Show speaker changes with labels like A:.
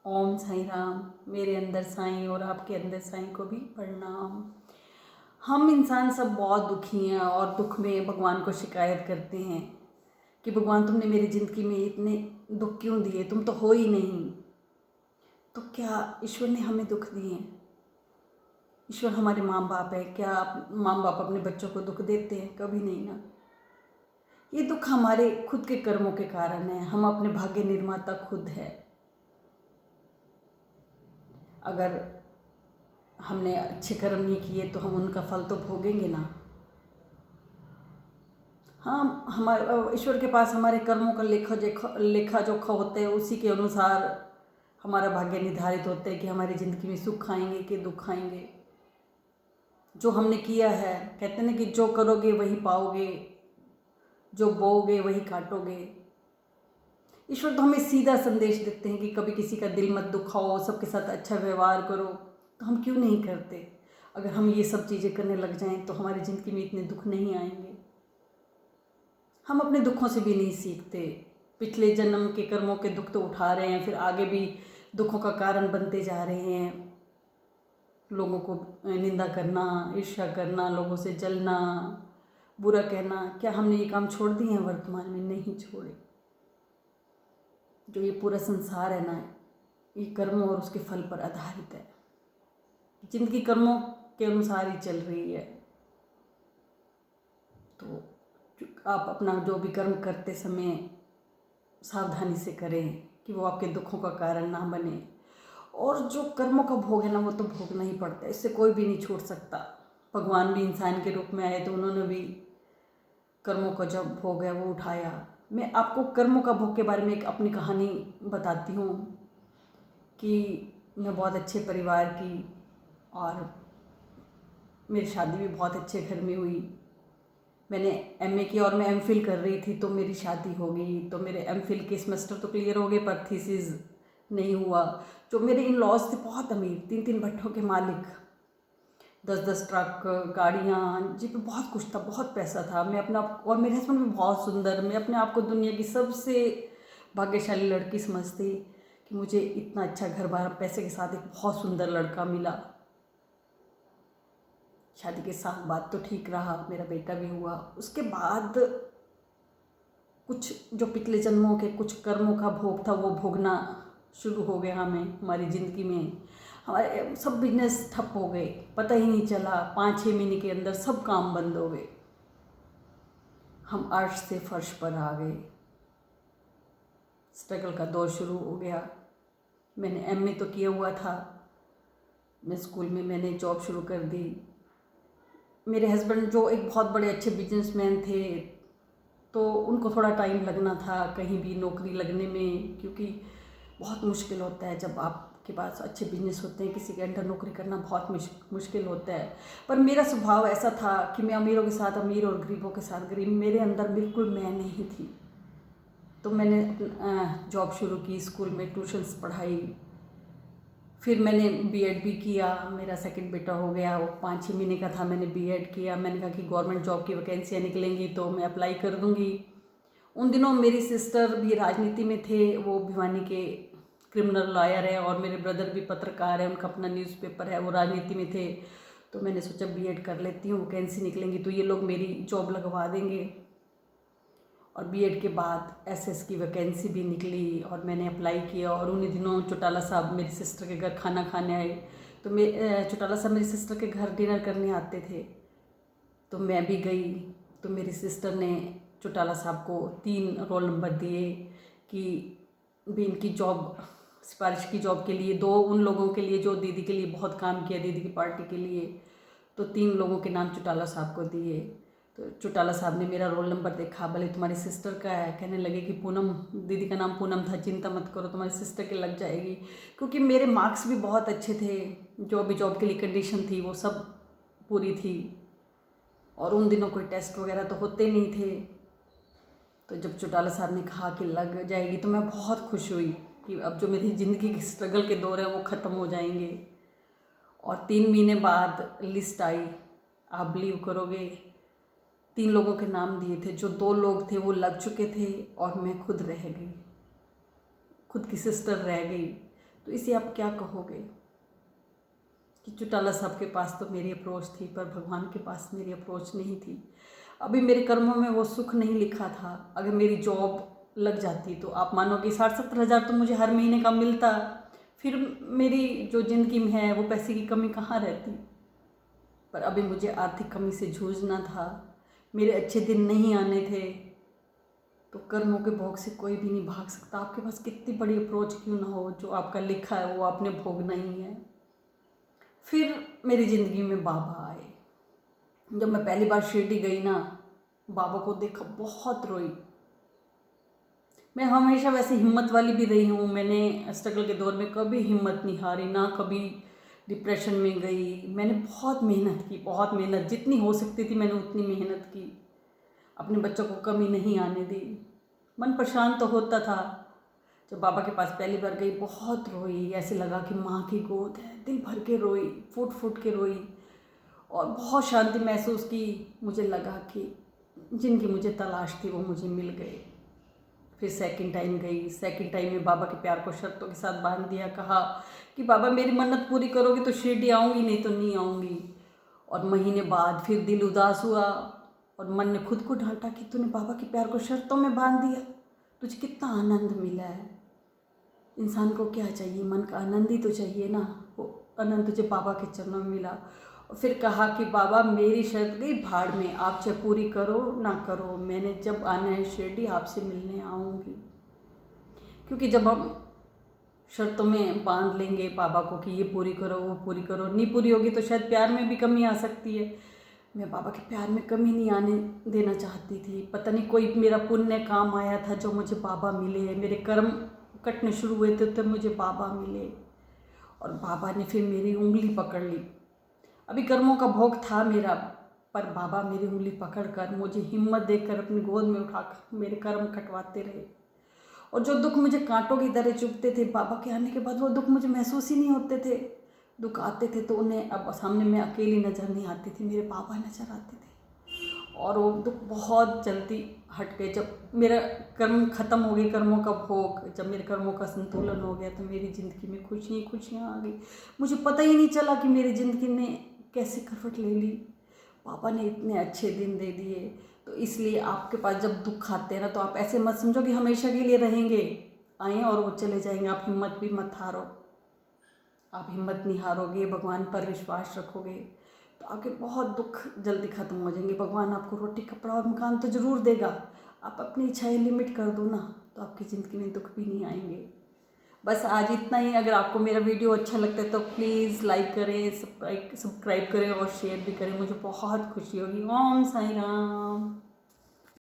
A: ओम साईं राम। मेरे अंदर साईं और आपके अंदर साईं को भी प्रणाम। हम इंसान सब बहुत दुखी हैं और दुख में भगवान को शिकायत करते हैं कि भगवान तुमने मेरी ज़िंदगी में इतने दुख क्यों दिए, तुम तो हो ही नहीं। तो क्या ईश्वर ने हमें दुख दिए? ईश्वर हमारे माँ बाप है, क्या माँ बाप अपने बच्चों को दुख देते हैं? कभी नहीं ना। ये दुख हमारे खुद के कर्मों के कारण है। हम अपने भाग्य निर्माता खुद है। अगर हमने अच्छे कर्म नहीं किए तो हम उनका फल तो भोगेंगे ना। हाँ, हमारे ईश्वर के पास हमारे कर्मों का लेखा जोखा होता है। उसी के अनुसार हमारा भाग्य निर्धारित होता है कि हमारी ज़िंदगी में सुख आएंगे कि दुख आएंगे। जो हमने किया है, कहते हैं ना कि जो करोगे वही पाओगे, जो बोओगे वही काटोगे। ईश्वर तो हमें सीधा संदेश देते हैं कि कभी किसी का दिल मत दुखाओ, सबके साथ अच्छा व्यवहार करो। तो हम क्यों नहीं करते? अगर हम ये सब चीज़ें करने लग जाएं तो हमारी ज़िंदगी में इतने दुख नहीं आएंगे। हम अपने दुखों से भी नहीं सीखते। पिछले जन्म के कर्मों के दुख तो उठा रहे हैं, फिर आगे भी दुखों का कारण बनते जा रहे हैं। लोगों को निंदा करना, ईर्ष्या करना, लोगों से जलना, बुरा कहना। क्या हमने ये काम छोड़ दिए हैं वर्तमान में? नहीं छोड़े। जो ये पूरा संसार है ना, ये कर्मों और उसके फल पर आधारित है। जिंदगी कर्मों के अनुसार ही चल रही है। तो आप अपना जो भी कर्म करते समय सावधानी से करें कि वो आपके दुखों का कारण ना बने। और जो कर्मों का भोग है ना, वो तो भोगना ही पड़ता है, इससे कोई भी नहीं छूट सकता। भगवान भी इंसान के रूप में आए तो उन्होंने भी कर्मों का जो भोग है वो उठाया। मैं आपको कर्मों का भोग के बारे में एक अपनी कहानी बताती हूँ कि मैं बहुत अच्छे परिवार की और मेरी शादी भी बहुत अच्छे घर में हुई। मैंने एमए की और मैं एमफिल कर रही थी तो मेरी शादी हो गई। तो मेरे एमफिल के सेमेस्टर तो क्लियर हो गए पर थीसिस नहीं हुआ। जो मेरे इन लॉज थे बहुत अमीर, 3-3 भट्ठों के मालिक, 10-10 ट्रक, गाड़ियाँ, जी पे बहुत कुछ था, बहुत पैसा था। मैं अपना और मेरे हस्बैंड भी बहुत सुंदर। मैं अपने आप को दुनिया की सबसे भाग्यशाली लड़की समझती कि मुझे इतना अच्छा घर बार पैसे के साथ एक बहुत सुंदर लड़का मिला। शादी के साल बाद तो ठीक रहा, मेरा बेटा भी हुआ। उसके बाद कुछ जो पिछले जन्मों के कुछ कर्मों का भोग था वो भोगना शुरू हो गया हमारी ज़िंदगी में। हमारे सब बिजनेस ठप हो गए, पता ही नहीं चला। 5-6 महीने के अंदर सब काम बंद हो गए। हम अर्श से फर्श पर आ गए। स्ट्रगल का दौर शुरू हो गया। मैंने एमए तो किया हुआ था, मैं स्कूल में मैंने जॉब शुरू कर दी। मेरे हस्बैंड जो एक बहुत बड़े अच्छे बिजनेसमैन थे, तो उनको थोड़ा टाइम लगना था कहीं भी नौकरी लगने में, क्योंकि बहुत मुश्किल होता है जब आपके पास अच्छे बिजनेस होते हैं। किसी के अंडर नौकरी करना बहुत मुश्किल होता है। पर मेरा स्वभाव ऐसा था कि मैं अमीरों के साथ अमीर और गरीबों के साथ गरीब, मेरे अंदर बिल्कुल मैं नहीं थी। तो मैंने जॉब शुरू की, स्कूल में ट्यूशन्स पढ़ाई, फिर मैंने बीएड भी किया। मेरा सेकंड बेटा हो गया, वो 5-6 महीने का था, मैंने बीएड किया। मैंने कहा कि गवर्नमेंट जॉब की वैकेंसियाँ निकलेंगी तो मैं अप्लाई कर दूँगी। उन दिनों मेरी सिस्टर भी राजनीति में थे, वो भिवानी के क्रिमिनल लॉयर है, और मेरे ब्रदर भी पत्रकार है, उनका अपना न्यूज़पेपर है, वो राजनीति में थे। तो मैंने सोचा बीएड कर लेती हूँ, वैकेंसी निकलेंगी तो ये लोग मेरी जॉब लगवा देंगे। और बीएड के बाद एसएस की वैकेंसी भी निकली और मैंने अप्लाई किया। और उन्हीं दिनों चौटाला साहब मेरी सिस्टर के घर खाना खाने आए। तो मैं चौटाला साहब मेरी सिस्टर के घर डिनर करने आते थे, तो मैं भी गई। तो मेरी सिस्टर ने चौटाला साहब को 3 रोल नंबर दिए कि भी इनकी जॉब, सिफारिश की जॉब के लिए 2 उन लोगों के लिए जो दीदी के लिए बहुत काम किया, दीदी की पार्टी के लिए। तो 3 लोगों के नाम चौटाला साहब को दिए। तो चौटाला साहब ने मेरा रोल नंबर देखा, भले तुम्हारी सिस्टर का है, कहने लगे कि पूनम, दीदी का नाम पूनम था, चिंता मत करो तुम्हारी सिस्टर के लग जाएगी। क्योंकि मेरे मार्क्स भी बहुत अच्छे थे, जो भी जॉब के लिए कंडीशन थी वो सब पूरी थी। और उन दिनों कोई टेस्ट वगैरह तो होते नहीं थे। तो जब चौटाला साहब ने कहा कि लग जाएगी तो मैं बहुत खुश हुई कि अब जो मेरी ज़िंदगी के स्ट्रगल के दौर है वो ख़त्म हो जाएंगे। और 3 महीने बाद लिस्ट आई। आप बिलीव करोगे, 3 लोगों के नाम दिए थे, जो 2 लोग थे वो लग चुके थे और मैं खुद रह गई, खुद की सिस्टर रह गई। तो इसे आप क्या कहोगे कि चौटाला साहब के पास तो मेरी अप्रोच थी पर भगवान के पास मेरी अप्रोच नहीं थी। अभी मेरे कर्मों में वो सुख नहीं लिखा था। अगर मेरी जॉब लग जाती तो आप मानोगे 60-70 हज़ार तो मुझे हर महीने का मिलता, फिर मेरी जो ज़िंदगी में है वो पैसे की कमी कहाँ रहती। पर अभी मुझे आर्थिक कमी से जूझना था, मेरे अच्छे दिन नहीं आने थे। तो कर्मों के भोग से कोई भी नहीं भाग सकता, आपके पास कितनी बड़ी अप्रोच क्यों ना हो, जो आपका लिखा है वो आपने भोगना ही है। फिर मेरी ज़िंदगी में बाबा आए। जब मैं पहली बार शिरडी गई ना, बाबा को देखा बहुत रोई। मैं हमेशा वैसे हिम्मत वाली भी रही हूँ, मैंने स्ट्रगल के दौर में कभी हिम्मत नहीं हारी, ना कभी डिप्रेशन में गई। मैंने बहुत मेहनत की, बहुत मेहनत, जितनी हो सकती थी मैंने उतनी मेहनत की, अपने बच्चों को कमी नहीं आने दी। मन परेशान तो होता था। जब बाबा के पास पहली बार गई बहुत रोई, ऐसे लगा कि माँ की गोद है, दिल भर के रोई, फूट फूट के रोई और बहुत शांति महसूस की। मुझे लगा कि जिनकी मुझे तलाश थी वो मुझे मिल गए। फिर सेकंड टाइम गई। सेकंड टाइम में बाबा के प्यार को शर्तों के साथ बांध दिया, कहा कि बाबा मेरी मन्नत पूरी करोगे तो शिरडी आऊँगी, नहीं तो नहीं आऊँगी। और महीने बाद फिर दिल उदास हुआ और मन ने खुद को डांटा कि तूने बाबा के प्यार को शर्तों में बांध दिया, तुझे कितना आनंद मिला है। इंसान को क्या चाहिए, मन का आनंद ही तो चाहिए ना। वो आनंद तुझे बाबा के चरणों में मिला। और फिर कहा कि बाबा मेरी शर्त गई भाड़ में, आप चाहे पूरी करो ना करो, मैंने जब आना है शिरडी आपसे मिलने आऊँगी। क्योंकि जब हम शर्तों में बांध लेंगे बाबा को कि ये पूरी करो वो पूरी करो, नहीं पूरी होगी तो शायद प्यार में भी कमी आ सकती है। मैं बाबा के प्यार में कमी नहीं आने देना चाहती थी। पता नहीं कोई मेरा पुण्य काम आया था जो मुझे बाबा मिले, मेरे कर्म कटने शुरू हुए थे तो मुझे बाबा मिले और बाबा ने फिर मेरी उंगली पकड़ ली। अभी कर्मों का भोग था मेरा, पर बाबा मेरी उंगली पकड़कर मुझे हिम्मत देकर अपनी गोद में उठाकर मेरे कर्म कटवाते रहे। और जो दुख मुझे कांटों की तरह चुभते थे, बाबा के आने के बाद वो दुख मुझे महसूस ही नहीं होते थे। दुख आते थे तो उन्हें अब सामने मैं अकेली नज़र नहीं आती थी, मेरे बाबा नज़र आते थे। और वो दुख बहुत जल्दी हट गए। जब मेरा कर्म खत्म हो गई, कर्मों का भोग, जब मेरे कर्मों का संतुलन हो गया तो मेरी ज़िंदगी में खुशियाँ आ गई। मुझे पता ही नहीं चला कि मेरी ज़िंदगी ने कैसे करवट ले ली। पापा ने इतने अच्छे दिन दे दिए। तो इसलिए आपके पास जब दुख आते हैं ना, तो आप ऐसे मत समझो कि हमेशा के लिए रहेंगे, आए और वो चले जाएंगे। आप हिम्मत भी मत हारो, आप हिम्मत नहीं हारोगे, भगवान पर विश्वास रखोगे तो आपके बहुत दुख जल्दी ख़त्म हो जाएंगे। भगवान आपको रोटी कपड़ा और मकान तो ज़रूर देगा। आप अपनी इच्छाएं लिमिट कर दो ना, तो आपकी ज़िंदगी में दुख भी नहीं आएंगे। बस आज इतना ही। अगर आपको मेरा वीडियो अच्छा लगता है तो प्लीज़ लाइक करें, सब्सक्राइब करें और शेयर भी करें, मुझे बहुत खुशी होगी। ओम साई राम।